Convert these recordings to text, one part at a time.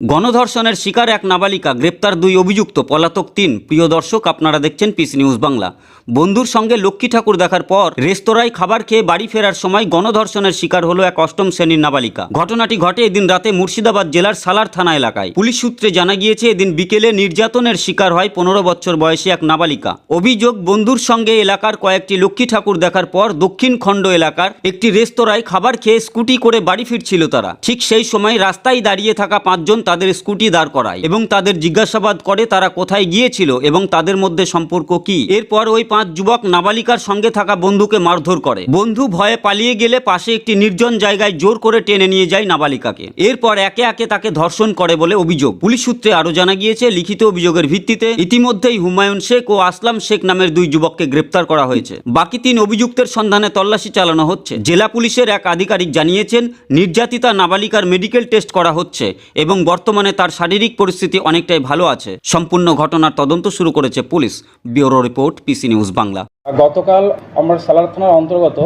গণধর্ষণের শিকার এক নাবালিকা, গ্রেপ্তার 2 অভিযুক্ত, পলাতক 3। প্রিয় দর্শক, আপনারা দেখছেন পিসি নিউজ বাংলা। বন্ধুর সঙ্গে লক্ষ্মী ঠাকুর দেখার পর রেস্তোরাঁয় খাবার খেয়ে বাড়ি ফেরার সময় গণধর্ষণের শিকার হলো এক 8ম শ্রেণীর নাবালিকা। ঘটনাটি ঘটে এদিন রাতে মুর্শিদাবাদ জেলার সালার থানা এলাকায়। পুলিশ সূত্রে জানা গিয়েছে, এদিন বিকেলে নির্যাতনের শিকার হয় 15 বছর বয়সী এক নাবালিকা। অভিযোগ, বন্ধুর সঙ্গে এলাকার কয়েকটি লক্ষ্মী ঠাকুর দেখার পর দক্ষিণ খণ্ড এলাকার একটি রেস্তোরাঁয় খাবার খেয়ে স্কুটি করে বাড়ি ফিরছিল তারা। ঠিক সেই সময় রাস্তায় দাঁড়িয়ে থাকা 5 জন তাদের স্কুটি দাঁড় করায় এবং তাদের জিজ্ঞাসাবাদ করে তারা কোথায় গিয়েছিল এবং তাদের মধ্যে সম্পর্ক কি। এরপর ওই 5 যুবক নাবালিকার সঙ্গে থাকা বন্ধুকে মারধর করে। বন্ধু ভয়ে পালিয়ে গেলে পাশে একটি নির্জন জায়গায় জোর করে টেনে নিয়ে যায় নাবালিকাকে। এরপর একে একে তাকে ধর্ষণ করে বলে অভিযোগ। পুলিশ সূত্রে আরো জানা গিয়েছে, লিখিত অভিযোগের ভিত্তিতে ইতিমধ্যেই হুমায়ুন শেখ ও আসলাম শেখ নামের 2 যুবককে গ্রেপ্তার করা হয়েছে। বাকি 3 অভিযুক্তের সন্ধানে তল্লাশি চালানো হচ্ছে। জেলা পুলিশের এক আধিকারিক জানিয়েছেন, নির্যাতিতা নাবালিকার মেডিকেল টেস্ট করা হচ্ছে এবং বর্তমানে তার শারীরিক পরিস্থিতি অনেকটাই ভালো আছে। সম্পূর্ণ ঘটনার তদন্ত শুরু করেছে police. Bureau report, PC news Bangla. গতকাল আমার সালার থানার অন্তর্গত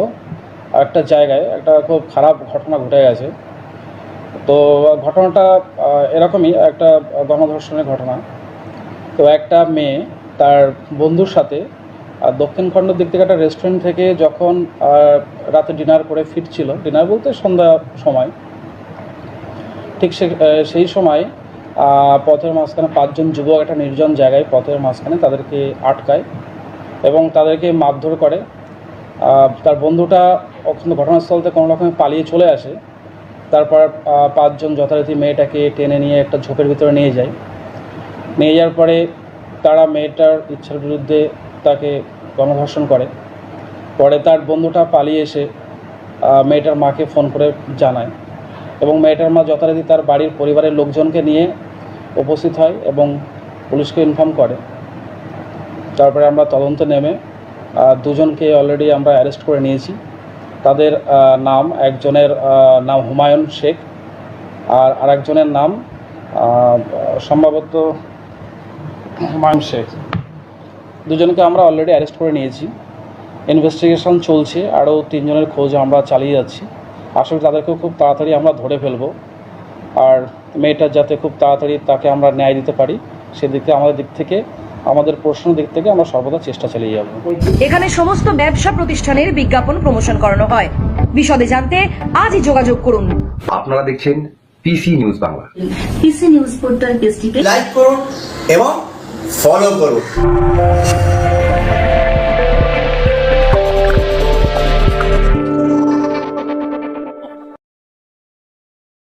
একটা জায়গায় একটা খুব খারাপ ঘটনা ঘটে গেছে। তো ঘটনাটা এরকমই একটা গণধর্ষণের ঘটনা। তো একটা মেয়ে তার বন্ধুর সাথে দক্ষিণ খণ্ডের দিক থেকে একটা রেস্টুরেন্ট থেকে যখন রাতে ডিনার করে ফিরছিল, ডিনার বলতে সন্ধ্যা সময়, ঠিক সেই সময় পথের মাঝখানে 5 জন যুবক একটা নির্জন জায়গায় পথের মাঝখানে তাদেরকে আটকায় এবং তাদেরকে মারধর করে। তার বন্ধুটা ঘটনাস্থল থেকে কোনো রকমে পালিয়ে চলে আসে। তারপর 5 জন যথারীতি মেয়েটাকে টেনে নিয়ে একটা ঝোপের ভিতরে নিয়ে যায়। নিয়ে যাওয়ার পরে তারা মেয়েটার ইচ্ছার বিরুদ্ধে তাকে গণধর্ষণ করে। পরে তার বন্ধুটা পালিয়ে এসে মেয়েটার মাকে ফোন করে জানায় এবং মেয়েটার মা যথারীতি তার বাড়ির পরিবারের লোকজনকে নিয়ে উপস্থিত হয় এবং পুলিশকে ইনফর্ম করে। তারপরে আমরা তদন্তে নেমে 2 জনকে অলরেডি আমরা অ্যারেস্ট করে নিয়েছি। তাদের নাম, একজনের নাম হুমায়ুন শেখ আর আরেকজনের নাম সম্ভবত হুমায়ুন শেখ। 2 জনকে আমরা অলরেডি অ্যারেস্ট করে নিয়েছি। ইনভেস্টিগেশন চলছে, আরও 3 জনের খোঁজ আমরা চালিয়ে যাচ্ছি। আসলে তাদেরকেও খুব তাড়াতাড়ি আমরা ধরে ফেলবো, আর মেয়েটার যাতে খুব তাড়াতাড়ি তাকে আমরা ন্যায় দিতে পারি সেদিকে আমাদের প্রশ্নের দিক থেকে আমরা সর্বদা চেষ্টা চালিয়ে যাব। এখানে সমস্ত ব্যবসা প্রতিষ্ঠানের বিজ্ঞাপন প্রমোশন করানো হয়। বিশদে জানতে আজই যোগাযোগ করুন। আপনারা দেখছেন PC news Bangla. PC news portal পেজটিকে লাইক করুন এবং ফলো করুন।